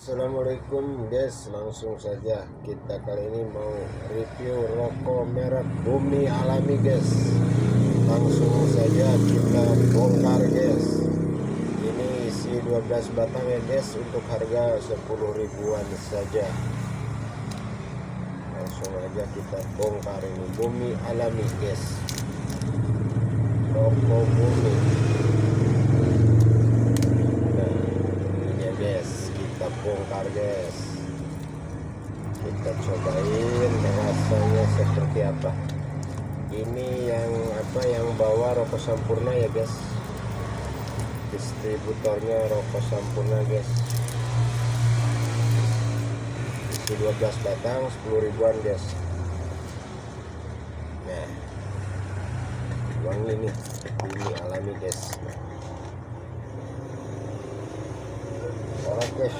Assalamualaikum guys, langsung saja kita kali ini mau review rokok merek Bumi Alami guys. Langsung saja kita bongkar guys. Ini isi 12 batang ya guys, untuk harga 10 ribuan saja. Langsung aja kita bongkar ini Bumi Alami guys, rokok Bumi. Kita bongkar guys, kita cobain rasanya seperti apa. Ini yang bawa Rokok Sampurna ya guys, distributornya Rokok Sampurna guys. Isi 12 batang 10 ribuan guys. Nah, wangi nih Bumi Alami guys. Guys,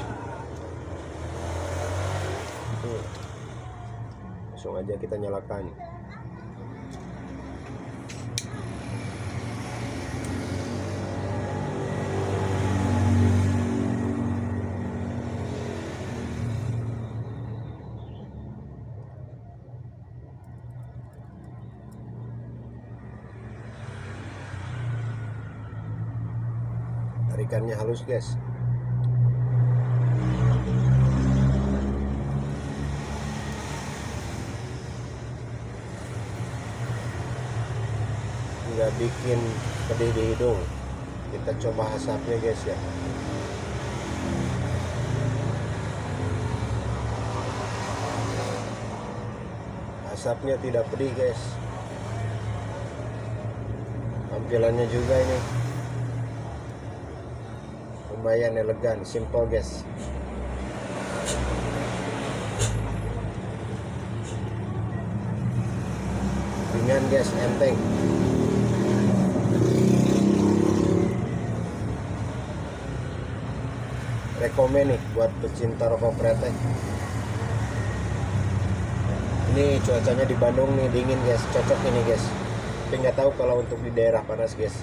langsung aja kita nyalakan. Tarikannya halus guys. Nggak bikin pedih di hidung. Kita coba asapnya guys ya. Asapnya tidak pedih guys. Tampilannya juga ini lumayan elegan, simple guys. Ringan guys, enteng. Rekomen nih buat pecinta rokok kretek. Ini cuacanya di Bandung nih dingin guys, cocok ini guys. Tapi nggak tahu kalau untuk di daerah panas guys.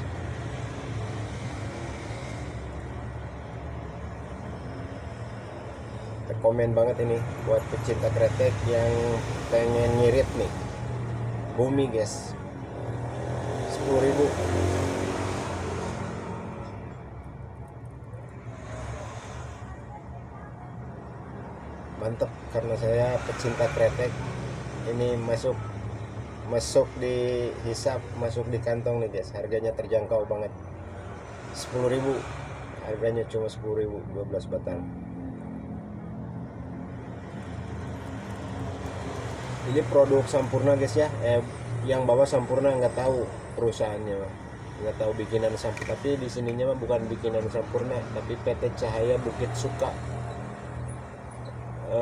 Rekomen banget ini buat pecinta kretek yang pengen ngirit nih. Bumi guys, 10 ribu. Mantep, karena saya pecinta kretek. Ini masuk di hisap, masuk di kantong nih guys. Harganya terjangkau banget, 10 ribu. Harganya cuma 10 ribu, 12 batang. Ini produk Sampurna guys ya. Yang bawa Sampurna nggak tahu perusahaannya, nggak tahu bikinan Sampurna. Tapi di sininya mah bukan bikinan Sampurna, tapi PT Cahaya Bukit Suka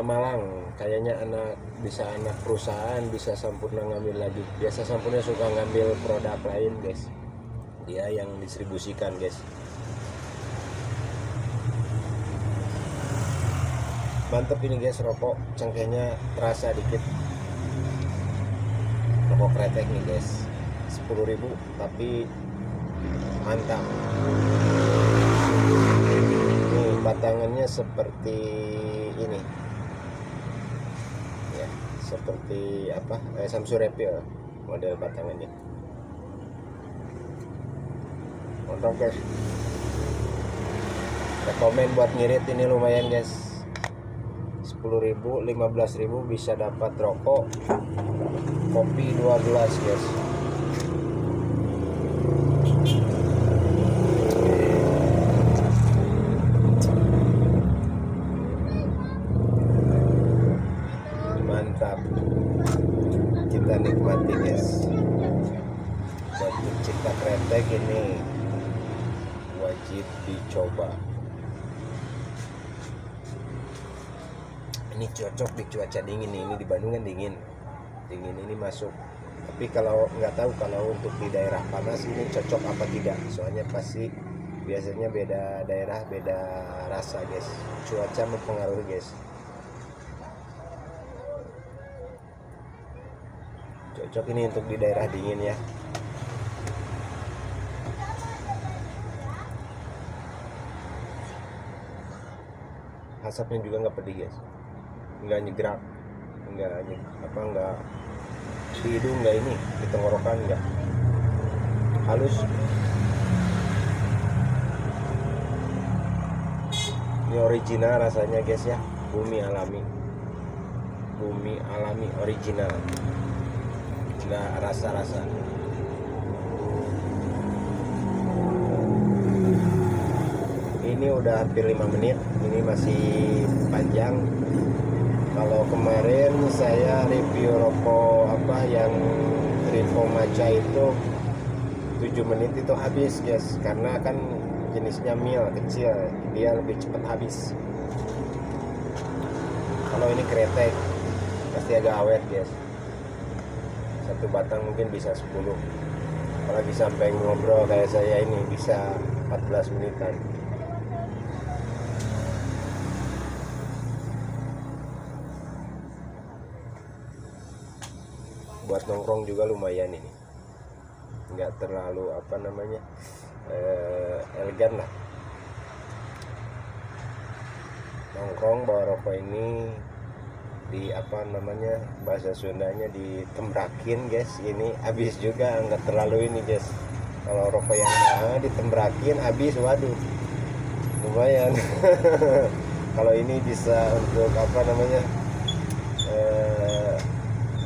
Malang. Kayaknya anak perusahaan, bisa Sampurna ngambil lagi. Biasa Sampurna suka ngambil produk lain guys, dia yang distribusikan guys. Mantep ini guys, rokok cengkehnya terasa dikit. Rokok kretek nih guys, 10 ribu tapi mantap. Nih batangannya seperti ini ya, seperti apa, Samsung Refill model batangannya. Mantap guys, rekomen buat ngirit ini lumayan guys. 10 ribu, 15 ribu bisa dapat rokok, kopi 2 gelas guys. Mantap, kita nikmati guys. Buat pecinta kretek ini wajib dicoba. Ini cocok di cuaca dingin nih. Ini di Bandung kan dingin ini masuk. Tapi kalau nggak tahu kalau untuk di daerah panas ini cocok apa tidak, soalnya pasti biasanya beda daerah beda rasa guys. Cuaca mempengaruhi guys. Cocok ini untuk di daerah dingin ya. asapnya juga nggak pedih guys, nggak nyegrak, nggak di hidung, nggak ini di tenggorokan, nggak halus. Ini original rasanya guys ya, bumi alami original, nggak rasa-rasa. Ini udah hampir 5 menit, ini masih panjang. Kalau kemarin saya review rokok yang Rivo Maca itu 7 menit itu habis guys, karena kan jenisnya mil kecil, dia lebih cepat habis. Kalau ini kretek pasti agak awet guys, satu batang mungkin bisa 10, apalagi sampai ngobrol kayak saya ini bisa 14 menitan. Buat nongkrong juga lumayan ini, nggak terlalu elegan lah. Nongkrong bawa rokok ini di bahasa Sundanya ditembrakin guys, ini habis juga, nggak terlalu ini guys. Kalau rokok yang mahal ditembrakin habis, waduh lumayan. Kalau ini bisa untuk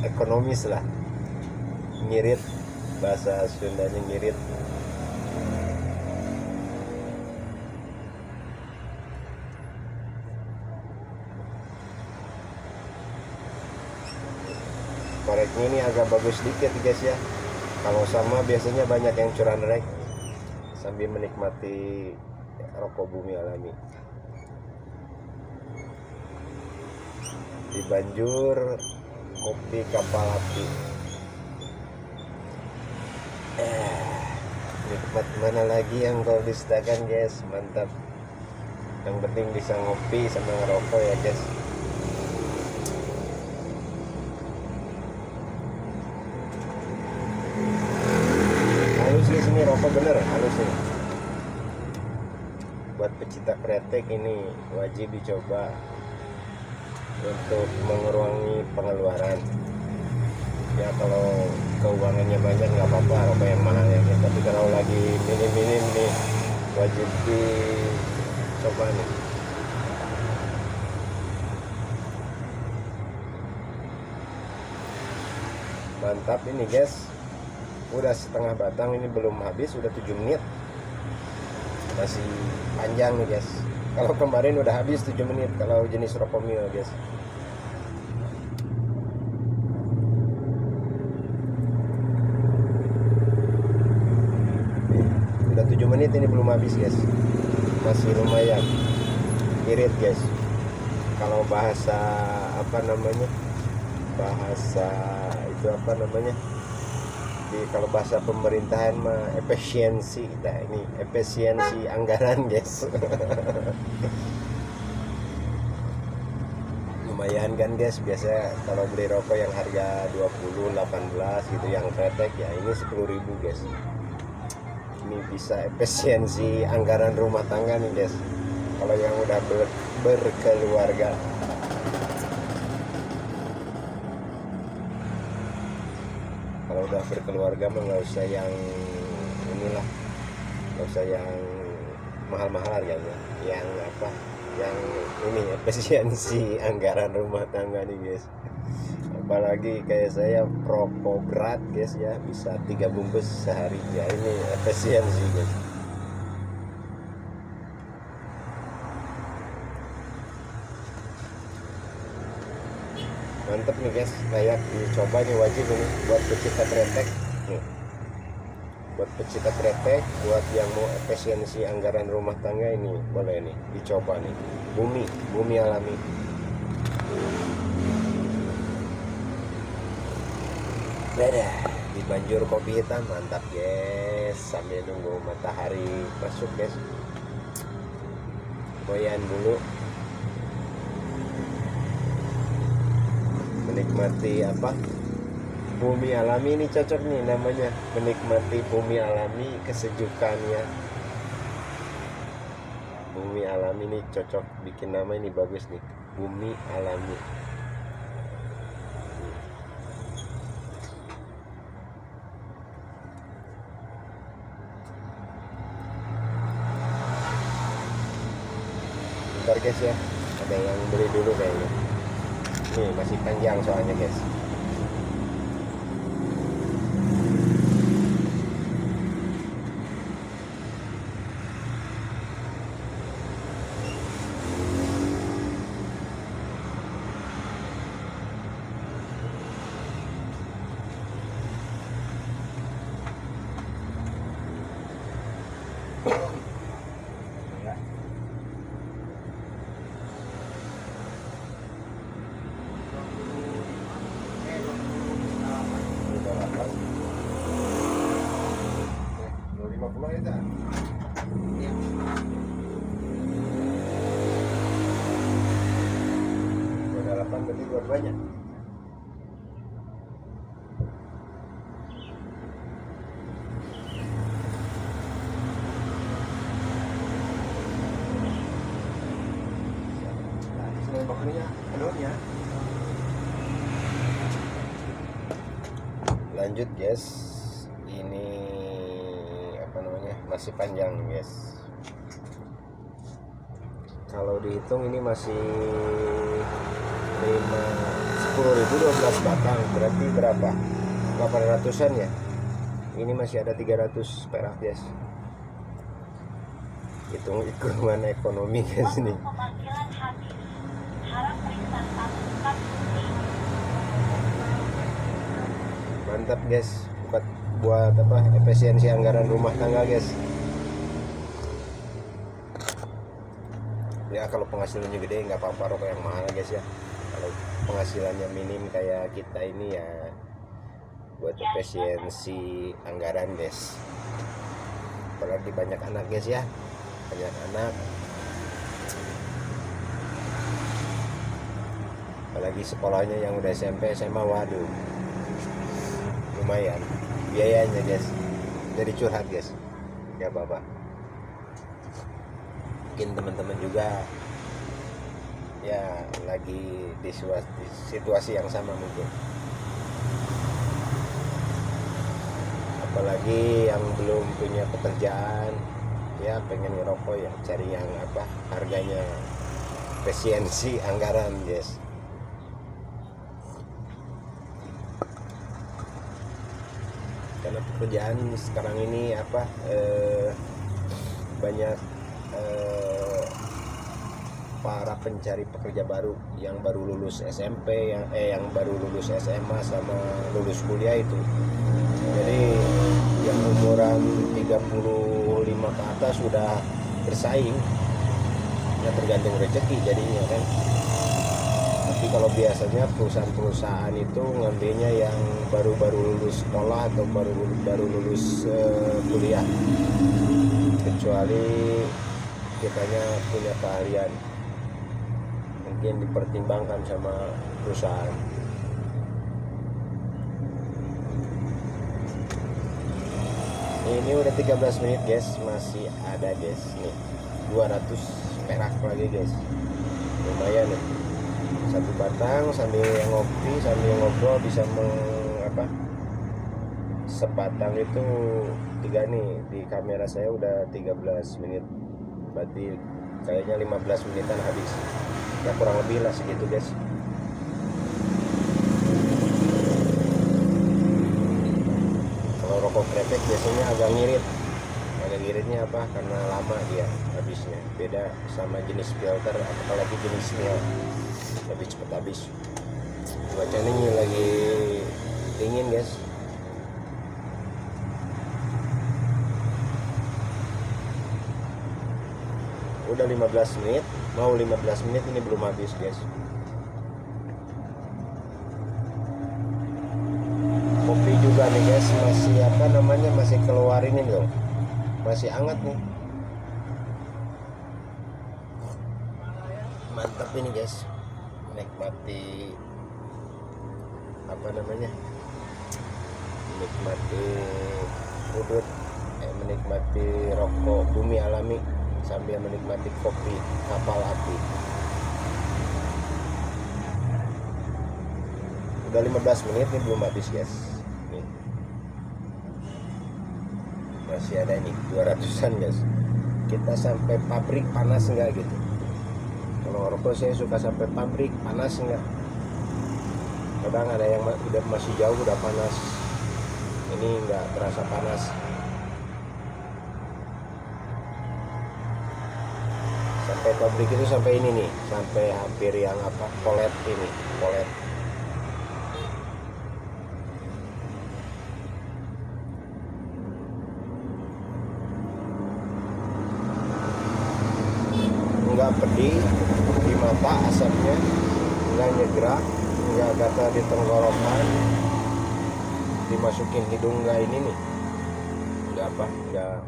ekonomis lah, ngirit, bahasa Sundanya ngirit. Koreknya ini agak bagus dikit guys ya, kalau sama biasanya banyak yang curan rek sambil menikmati rokok bumi alami. Di Banjur kopi kapal api. Nikmat mana lagi yang kau dustakan guys, mantap. Yang penting bisa ngopi sama ngerokok ya guys. Halus guys, ini rokok bener halus nih. Buat pecinta kretek ini wajib dicoba untuk mengurangi pengeluaran. Ya kalau keuangannya banyak nggak apa-apa rokok yang mahal ya, tapi kalau lagi minim-minim nih wajib dicoba nih. Mantap ini guys, udah setengah batang, ini belum habis, udah 7 menit, masih panjang nih guys. Kalau kemarin udah habis 7 menit kalau jenis rokok mil guys. Udah 7 menit ini belum habis guys, masih lumayan irit guys. Kalau bahasa kalau bahasa pemerintahan mah efisiensi, ini efisiensi anggaran guys. Lumayan kan guys, biasa kalau beli rokok yang harga 20, 18 gitu yang kretek ya, ini 10.000 guys. Ini bisa efisiensi anggaran rumah tangga nih guys, kalau yang udah berkeluarga. Kalau udah berkeluarga mah nggak usah yang inilah, nggak usah yang mahal-mahal harganya, yang ini efisiensi anggaran rumah tangga nih guys. Apalagi kayak saya perokok berat guys ya, bisa 3 bungkus sehari ya, ini efisiensi guys. Mantep nih guys, layak dicoba nih, wajib ini buat pecinta kretek nih. Buat pecinta kretek, buat yang mau efisiensi anggaran rumah tangga, ini boleh nih dicoba nih, bumi alami. Dadah, di Banjur kopi hitam, mantap guys, sambil nunggu matahari masuk guys. Goyang dulu, menikmati bumi alami. Ini cocok nih namanya, menikmati bumi alami, kesejukannya. Bumi Alami ini cocok bikin nama, ini bagus nih, Bumi Alami. Bentar guys ya, ada yang beli dulu kayaknya. Nih masih panjang soalnya guys. Berarti dua-duanya. Lanjut guys, ini apa namanya, masih panjang guys. Kalau dihitung ini masih 10.000 12 batang, berarti berapa? 800-an ya. Ini masih ada 300 perak guys. Hitung hitungan ekonomi guys ini. Mantap guys, buat apa, efisiensi anggaran rumah tangga guys. Ya kalau penghasilannya gede nggak apa-apa rokok yang mahal guys ya. Kalau penghasilannya minim kayak kita ini ya buat efisiensi anggaran guys. Apalagi banyak anak guys ya, banyak anak, apalagi sekolahnya yang udah SMP SMA, waduh lumayan biayanya guys. Jadi curhat guys, ya bapak, mungkin teman-teman juga ya lagi di situasi yang sama mungkin, apalagi yang belum punya pekerjaan ya, pengen ngerokok ya cari yang apa harganya efisiensi anggaran guys. Karena pekerjaan sekarang ini apa banyak para pencari pekerja baru yang baru lulus SMP, yang baru lulus SMA sama lulus kuliah itu. Jadi yang umuran 35 ke atas sudah bersaing, ya tergantung rezeki jadinya kan. Tapi kalau biasanya perusahaan-perusahaan itu ngambilnya yang baru-baru lulus sekolah atau baru lulus kuliah, kecuali kitanya punya keahlian, mungkin dipertimbangkan sama perusahaan. Ini udah 13 menit guys, masih ada guys nih 200 perak lagi guys, lumayan nih. Satu batang sambil ngopi sambil ngobrol bisa sebatang itu 3 nih. Di kamera saya udah 13 menit, berarti kayaknya 15 menitan habis ya, kurang lebih lah segitu guys. Kalau rokok kretek biasanya agak ngiritnya apa, karena lama dia habisnya, beda sama jenis filter, apalagi jenis mil lebih cepat habis. Cuaca ini lagi dingin guys. Udah 15 menit, mau 15 menit ini belum habis guys. Kopi juga nih guys, masih apa namanya, masih keluar ini loh, masih hangat nih. Mantap ini guys, menikmati apa namanya, menikmati udut, menikmati rokok Bumi Alami sambil menikmati kopi kapal api. Udah 15 menit nih, belum habis guys. Nih. Masih ada ini 200-an guys. Kita sampai pabrik panas enggak gitu. Kalau rokok saya suka sampai pabrik panas enggak. Kadang ada yang udah masih jauh udah panas. Ini enggak terasa panas. Sampai pabrik itu sampai ini nih, sampai hampir yang polet ini, polet. Enggak pedih di mata asapnya, enggak nyegrak, enggak gatal di tenggorokan, dimasukin hidung enggak ini nih, enggak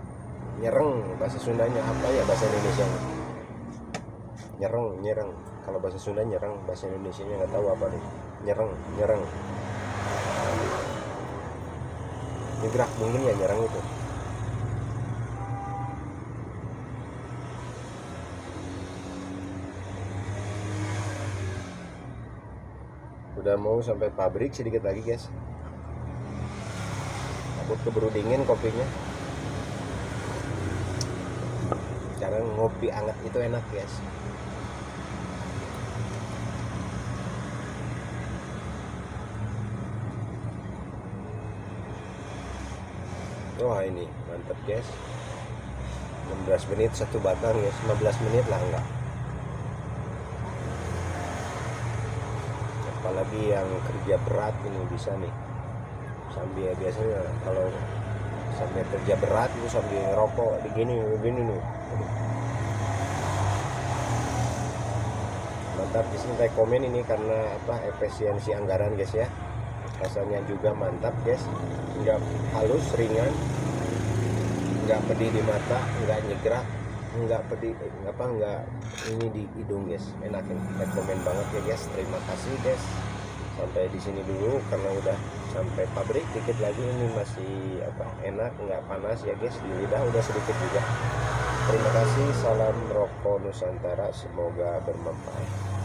nyereng. Bahasa Sundanya apa ya, bahasa Indonesia nyereng. Kalau bahasa Sunda nyereng, bahasa Indonesia nya nggak tahu apa nih. Nyereng nyegrak mungkin ya, nyereng itu. Udah mau sampai pabrik, sedikit lagi guys. Takut keburu dingin kopinya. Karena ngopi anget itu enak guys. Wah ini mantep guys. 16 menit satu batang guys. 15 menit lah enggak. Apalagi yang kerja berat ini bisa nih. Sambil biasanya kalau sambil kerja berat itu sambil ngerokok begini nih. Mantap. Di sini rekomen ini karena efisiensi anggaran guys ya. Rasanya juga mantap guys, nggak halus, ringan, nggak pedih di mata, nggak nyegrak, nggak pedih nggak ini di hidung guys. Enak, rekomen banget ya guys. Terima kasih guys, sampai di sini dulu karena udah sampai pabrik. Dikit lagi ini masih enak, nggak panas ya guys, di lidah udah sedikit juga. Terima kasih, salam rokok Nusantara, semoga bermanfaat.